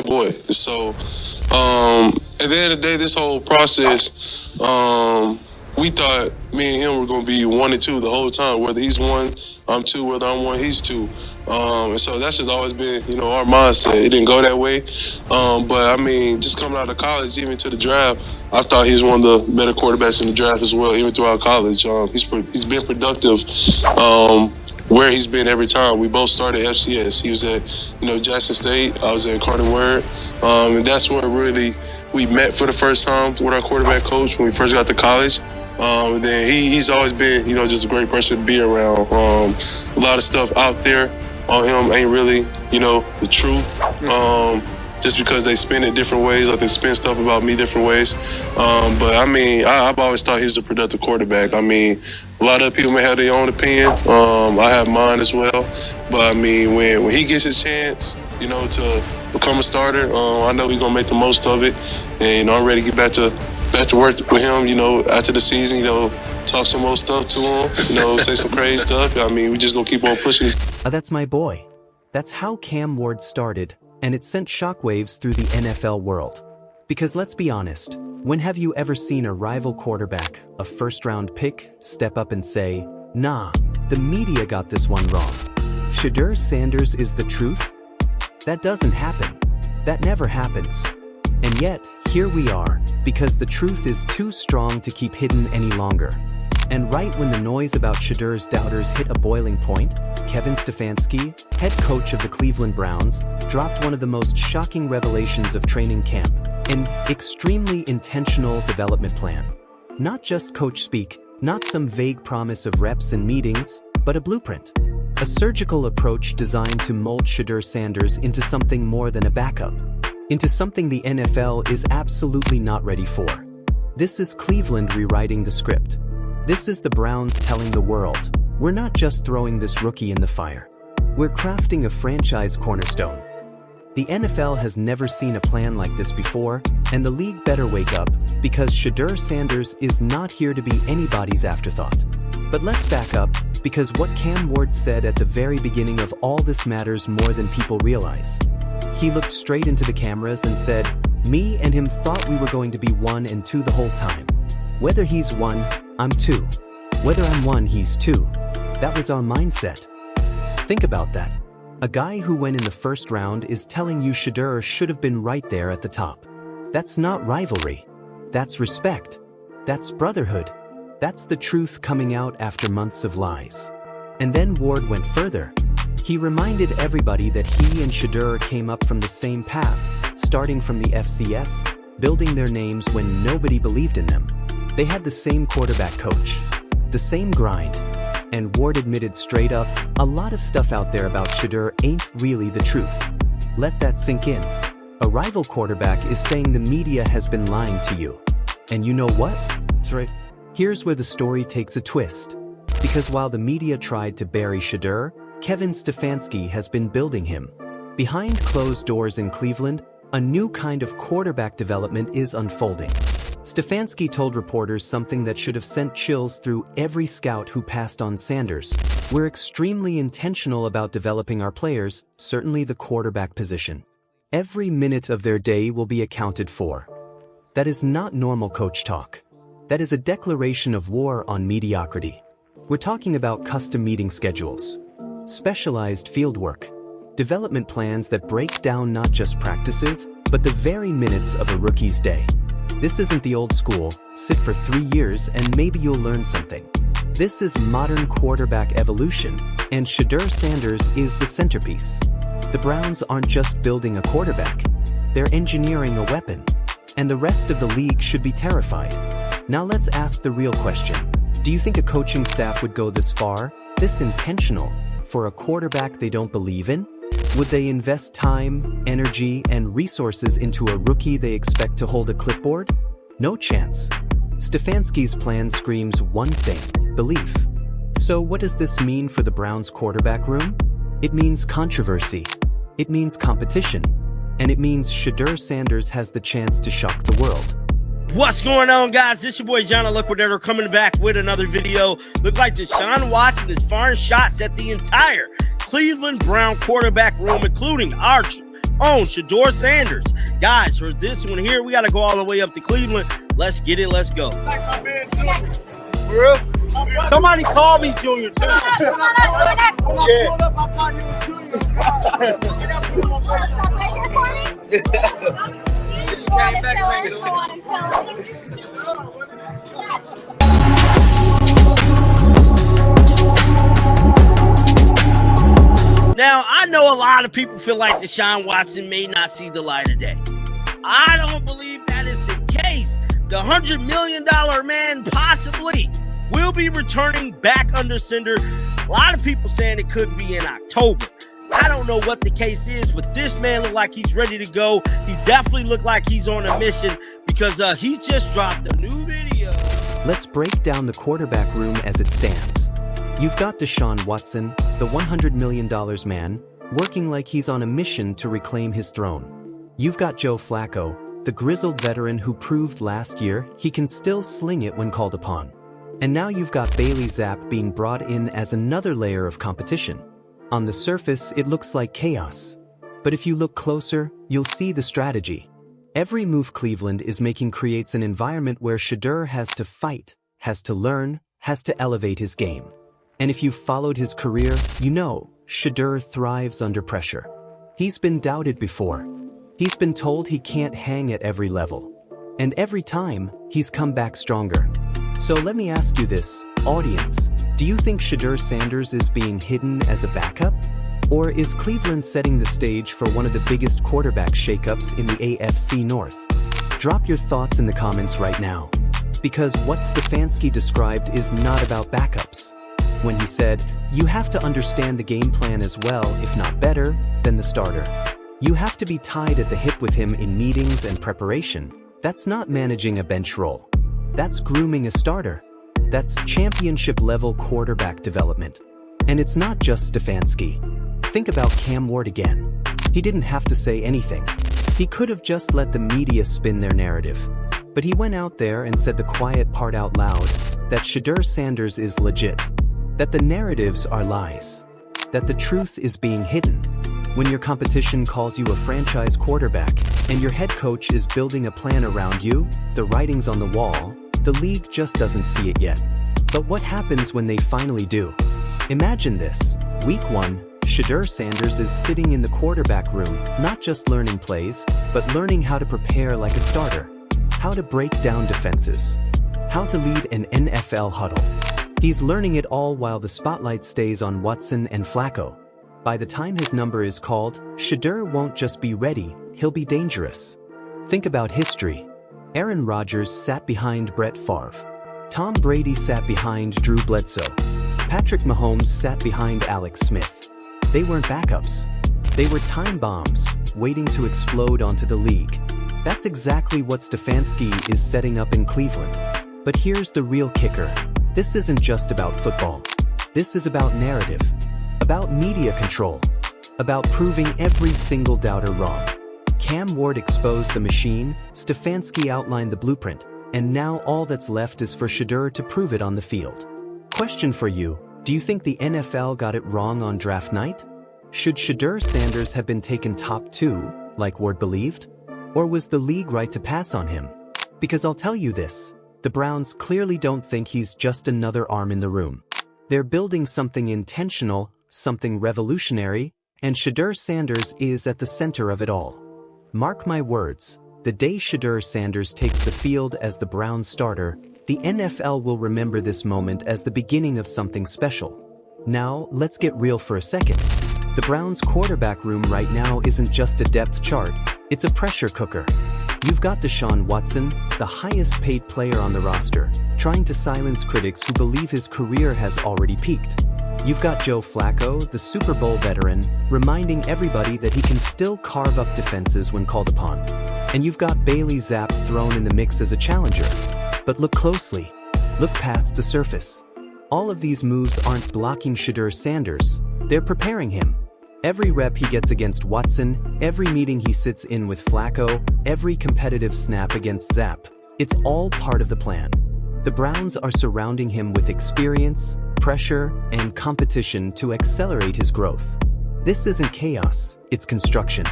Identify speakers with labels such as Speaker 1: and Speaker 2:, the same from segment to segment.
Speaker 1: boy. So at the end of the day, this whole process, we thought me and him were going to be 1 and 2 the whole time. Whether he's 1, I'm 2. Whether I'm 1, he's 2. And so that's just always been, our mindset. It didn't go that way. But, I mean, just coming out of college, even to the draft, I thought he was one of the better quarterbacks in the draft as well, even throughout college. He's been productive where he's been every time. We both started FCS. He was at, Jackson State. I was at Carter Word. And that's where really we met for the first time with our quarterback coach when we first got to college. And then he's always been, just a great person to be around. A lot of stuff out there on him ain't really, the truth. Just because they spin it different ways, like they spin stuff about me different ways. But, I mean, I've always thought he was a productive quarterback. I mean, a lot of people may have their own opinion. I have mine as well. But, I mean, when he gets his chance, to become a starter, I know he's going to make the most of it. And, I'm ready to get back to work with him, after the season, talk some more stuff to him, say some crazy stuff. I mean, we just going to keep on pushing.
Speaker 2: That's my boy. That's how Cam Ward started. And it sent shockwaves through the NFL world. Because let's be honest, when have you ever seen a rival quarterback, a first-round pick, step up and say, nah, the media got this one wrong? Shedeur Sanders is the truth? That doesn't happen. That never happens. And yet, here we are, because the truth is too strong to keep hidden any longer. And right when the noise about Shedeur's doubters hit a boiling point, Kevin Stefanski, head coach of the Cleveland Browns, dropped one of the most shocking revelations of training camp, an extremely intentional development plan. Not just coach speak, not some vague promise of reps and meetings, but a blueprint. A surgical approach designed to mold Shedeur Sanders into something more than a backup. Into something the NFL is absolutely not ready for. This is Cleveland rewriting the script. This is the Browns telling the world, we're not just throwing this rookie in the fire. We're crafting a franchise cornerstone. The NFL has never seen a plan like this before, and the league better wake up, because Shedeur Sanders is not here to be anybody's afterthought. But let's back up, because what Cam Ward said at the very beginning of all this matters more than people realize. He looked straight into the cameras and said, me and him thought we were going to be 1 and 2 the whole time. Whether he's 1, I'm 2. Whether I'm 1, he's 2. That was our mindset. Think about that. A guy who went in the first round is telling you Shedeur should have been right there at the top. That's not rivalry. That's respect. That's brotherhood. That's the truth coming out after months of lies. And then Ward went further. He reminded everybody that he and Shedeur came up from the same path, starting from the FCS, building their names when nobody believed in them. They had the same quarterback coach, the same grind, and Ward admitted straight up, a lot of stuff out there about Shedeur ain't really the truth. Let that sink in. A rival quarterback is saying the media has been lying to you. And you know what? That's right. Here's where the story takes a twist. Because while the media tried to bury Shedeur, Kevin Stefanski has been building him. Behind closed doors in Cleveland, a new kind of quarterback development is unfolding. Stefanski told reporters something that should have sent chills through every scout who passed on Sanders. We're extremely intentional about developing our players, certainly the quarterback position. Every minute of their day will be accounted for. That is not normal coach talk. That is a declaration of war on mediocrity. We're talking about custom meeting schedules, specialized field work, development plans that break down not just practices, but the very minutes of a rookie's day. This isn't the old school, sit for 3 years and maybe you'll learn something. This is modern quarterback evolution, and Shedeur Sanders is the centerpiece. The Browns aren't just building a quarterback, they're engineering a weapon. And the rest of the league should be terrified. Now let's ask the real question. Do you think a coaching staff would go this far, this intentional, for a quarterback they don't believe in? Would they invest time, energy, and resources into a rookie they expect to hold a clipboard? No chance. Stefanski's plan screams one thing: belief. So what does this mean for the Browns' quarterback room? It means controversy. It means competition. And it means Shedeur Sanders has the chance to shock the world.
Speaker 3: What's going on, guys? This your boy John Liquidator coming back with another video. Look like Deshaun Watson is firing shots at the entire Cleveland Brown quarterback room, including our own Shedeur Sanders. Guys, for this one here, we got to go all the way up to Cleveland. Let's get it. Let's go. For real? Somebody call me Junior, too. Now, I know a lot of people feel like Deshaun Watson may not see the light of day. I don't believe that is the case. The $100 million man possibly will be returning back under center. A lot of people saying it could be in October. I don't know what the case is, but this man looked like he's ready to go. He definitely looked like he's on a mission because he just dropped a new video.
Speaker 2: Let's break down the quarterback room as it stands. You've got Deshaun Watson, the $100 million man, working like he's on a mission to reclaim his throne. You've got Joe Flacco, the grizzled veteran who proved last year he can still sling it when called upon. And now you've got Bailey Zappe being brought in as another layer of competition. On the surface, it looks like chaos. But if you look closer, you'll see the strategy. Every move Cleveland is making creates an environment where Shedeur has to fight, has to learn, has to elevate his game. And if you've followed his career, you know Shedeur thrives under pressure. He's been doubted before. He's been told he can't hang at every level. And every time, he's come back stronger. So let me ask you this, audience. Do you think Shedeur Sanders is being hidden as a backup? Or is Cleveland setting the stage for one of the biggest quarterback shakeups in the AFC North? Drop your thoughts in the comments right now. Because what Stefanski described is not about backups. When he said, you have to understand the game plan as well, if not better, than the starter. You have to be tied at the hip with him in meetings and preparation. That's not managing a bench role. That's grooming a starter. That's championship-level quarterback development. And it's not just Stefanski. Think about Cam Ward again. He didn't have to say anything. He could have just let the media spin their narrative. But he went out there and said the quiet part out loud, that Shedeur Sanders is legit. That the narratives are lies. That the truth is being hidden. When your competition calls you a franchise quarterback, and your head coach is building a plan around you, the writing's on the wall, the league just doesn't see it yet. But what happens when they finally do? Imagine this. Week 1, Shedeur Sanders is sitting in the quarterback room, not just learning plays, but learning how to prepare like a starter. How to break down defenses. How to lead an NFL huddle. He's learning it all while the spotlight stays on Watson and Flacco. By the time his number is called, Shedeur won't just be ready, he'll be dangerous. Think about history. Aaron Rodgers sat behind Brett Favre. Tom Brady sat behind Drew Bledsoe. Patrick Mahomes sat behind Alex Smith. They weren't backups. They were time bombs, waiting to explode onto the league. That's exactly what Stefanski is setting up in Cleveland. But here's the real kicker. This isn't just about football. This is about narrative. About media control. About proving every single doubter wrong. Cam Ward exposed the machine, Stefanski outlined the blueprint, and now all that's left is for Shedeur to prove it on the field. Question for you, do you think the NFL got it wrong on draft night? Should Shedeur Sanders have been taken top 2, like Ward believed? Or was the league right to pass on him? Because I'll tell you this, the Browns clearly don't think he's just another arm in the room. They're building something intentional, something revolutionary, and Shedeur Sanders is at the center of it all. Mark my words, the day Shedeur Sanders takes the field as the Browns starter, the NFL will remember this moment as the beginning of something special. Now, let's get real for a second. The Browns' quarterback room right now isn't just a depth chart, it's a pressure cooker. You've got Deshaun Watson, the highest-paid player on the roster, trying to silence critics who believe his career has already peaked. You've got Joe Flacco, the Super Bowl veteran, reminding everybody that he can still carve up defenses when called upon. And you've got Bailey Zappe thrown in the mix as a challenger. But look closely. Look past the surface. All of these moves aren't blocking Shedeur Sanders, they're preparing him. Every rep he gets against Watson, every meeting he sits in with Flacco, every competitive snap against Zappe, it's all part of the plan. The Browns are surrounding him with experience, pressure, and competition to accelerate his growth. This isn't chaos, it's construction.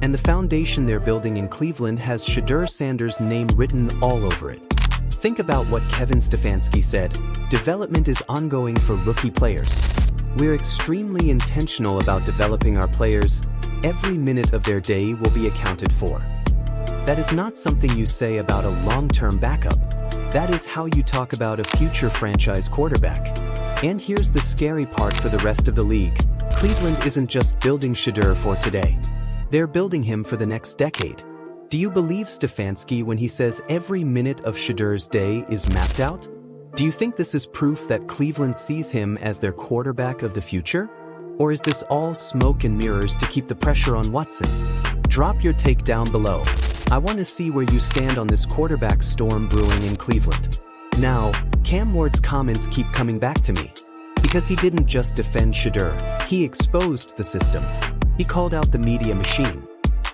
Speaker 2: And the foundation they're building in Cleveland has Shedeur Sanders' name written all over it. Think about what Kevin Stefanski said, development is ongoing for rookie players. We're extremely intentional about developing our players. Every minute of their day will be accounted for. That is not something you say about a long-term backup. That is how you talk about a future franchise quarterback. And here's the scary part for the rest of the league. Cleveland isn't just building Shedeur for today. They're building him for the next decade. Do you believe Stefanski when he says every minute of Shedeur's day is mapped out? Do you think this is proof that Cleveland sees him as their quarterback of the future? Or is this all smoke and mirrors to keep the pressure on Watson? Drop your take down below. I want to see where you stand on this quarterback storm brewing in Cleveland. Now, Cam Ward's comments keep coming back to me. Because he didn't just defend Shedeur, he exposed the system. He called out the media machine.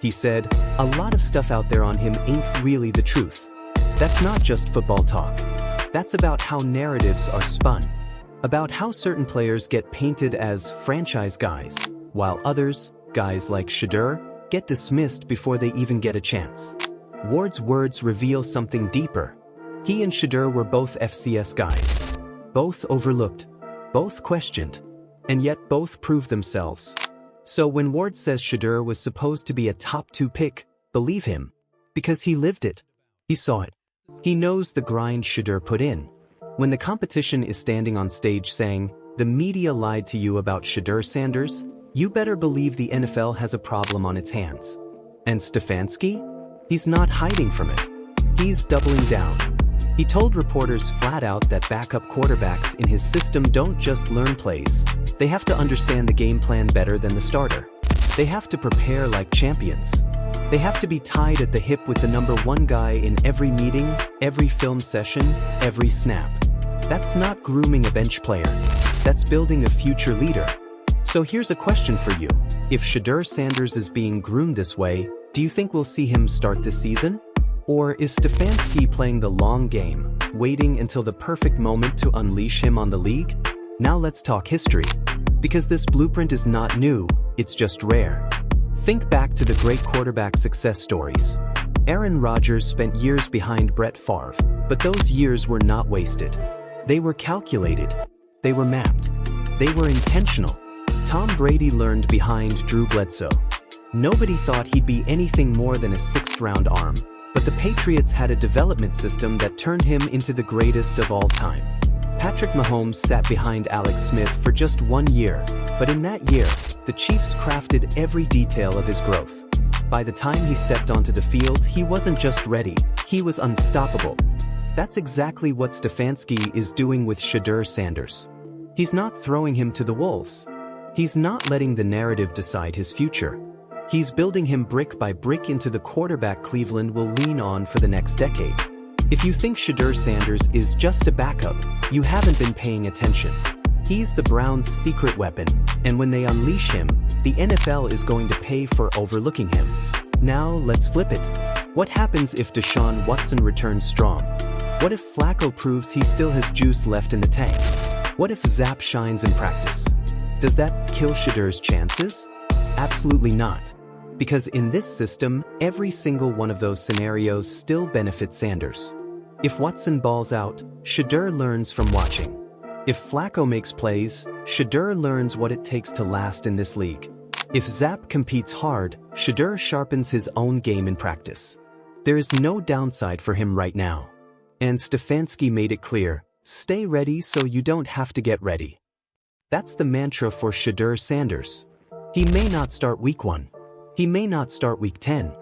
Speaker 2: He said, a lot of stuff out there on him ain't really the truth. That's not just football talk. That's about how narratives are spun. About how certain players get painted as franchise guys, while others, guys like Shedeur, get dismissed before they even get a chance. Ward's words reveal something deeper. He and Shedeur were both FCS guys. Both overlooked. Both questioned. And yet both proved themselves. So when Ward says Shedeur was supposed to be a top 2 pick, believe him. Because he lived it. He saw it. He knows the grind Shedeur put in. When the competition is standing on stage saying, the media lied to you about Shedeur Sanders, you better believe the NFL has a problem on its hands. And Stefanski? He's not hiding from it. He's doubling down. He told reporters flat out that backup quarterbacks in his system don't just learn plays. They have to understand the game plan better than the starter. They have to prepare like champions. They have to be tied at the hip with the number 1 guy in every meeting, every film session, every snap. That's not grooming a bench player. That's building a future leader. So here's a question for you. If Shedeur Sanders is being groomed this way, do you think we'll see him start this season? Or is Stefanski playing the long game, waiting until the perfect moment to unleash him on the league? Now let's talk history. Because this blueprint is not new, it's just rare. Think back to the great quarterback success stories. Aaron Rodgers spent years behind Brett Favre, but those years were not wasted. They were calculated. They were mapped. They were intentional. Tom Brady learned behind Drew Bledsoe. Nobody thought he'd be anything more than a 6th-round arm, but the Patriots had a development system that turned him into the greatest of all time. Patrick Mahomes sat behind Alex Smith for just 1 year, but in that year, the Chiefs crafted every detail of his growth. By the time he stepped onto the field, he wasn't just ready, he was unstoppable. That's exactly what Stefanski is doing with Shedeur Sanders. He's not throwing him to the wolves. He's not letting the narrative decide his future. He's building him brick by brick into the quarterback Cleveland will lean on for the next decade. If you think Shedeur Sanders is just a backup, you haven't been paying attention. He's the Browns' secret weapon, and when they unleash him, the NFL is going to pay for overlooking him. Now let's flip it. What happens if Deshaun Watson returns strong? What if Flacco proves he still has juice left in the tank? What if Zappe shines in practice? Does that kill Shedeur's chances? Absolutely not. Because in this system, every single one of those scenarios still benefits Sanders. If Watson balls out, Shedeur learns from watching. If Flacco makes plays, Shedeur learns what it takes to last in this league. If Zappe competes hard, Shedeur sharpens his own game in practice. There is no downside for him right now. And Stefanski made it clear, stay ready so you don't have to get ready. That's the mantra for Shedeur Sanders. He may not start week 1. He may not start week 10.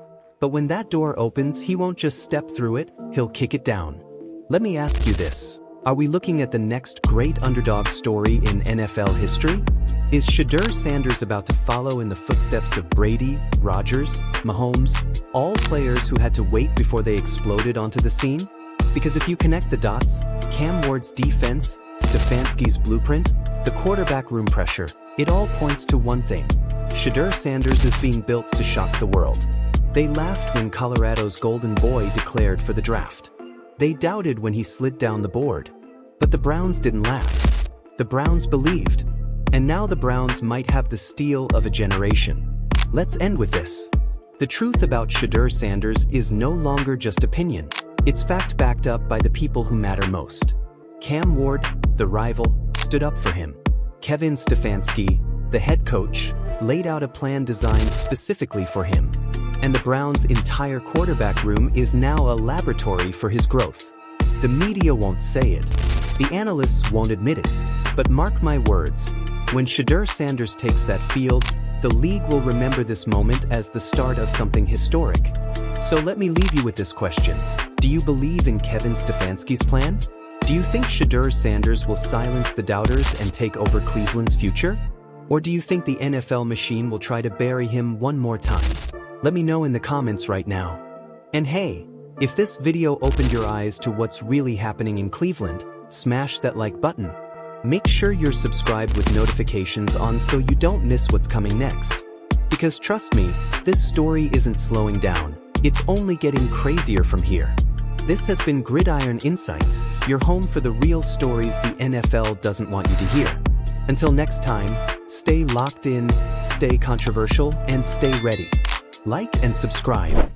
Speaker 2: But when that door opens, he won't just step through it, he'll kick it down. Let me ask you this. Are we looking at the next great underdog story in NFL history? Is Shedeur Sanders about to follow in the footsteps of Brady, Rodgers, Mahomes, all players who had to wait before they exploded onto the scene? Because if you connect the dots, Cam Ward's defense, Stefanski's blueprint, the quarterback room pressure, it all points to one thing. Shedeur Sanders is being built to shock the world. They laughed when Colorado's golden boy declared for the draft. They doubted when he slid down the board. But the Browns didn't laugh. The Browns believed. And now the Browns might have the steal of a generation. Let's end with this. The truth about Shedeur Sanders is no longer just opinion. It's fact backed up by the people who matter most. Cam Ward, the rival, stood up for him. Kevin Stefanski, the head coach, laid out a plan designed specifically for him. And the Browns' entire quarterback room is now a laboratory for his growth. The media won't say it. The analysts won't admit it. But mark my words, when Shedeur Sanders takes that field, the league will remember this moment as the start of something historic. So let me leave you with this question. Do you believe in Kevin Stefanski's plan? Do you think Shedeur Sanders will silence the doubters and take over Cleveland's future? Or do you think the NFL machine will try to bury him one more time? Let me know in the comments right now. And hey, if this video opened your eyes to what's really happening in Cleveland, smash that like button. Make sure you're subscribed with notifications on so you don't miss what's coming next. Because trust me, this story isn't slowing down. It's only getting crazier from here. This has been Gridiron Insights, your home for the real stories the NFL doesn't want you to hear. Until next time, stay locked in, stay controversial, and stay ready. Like and subscribe.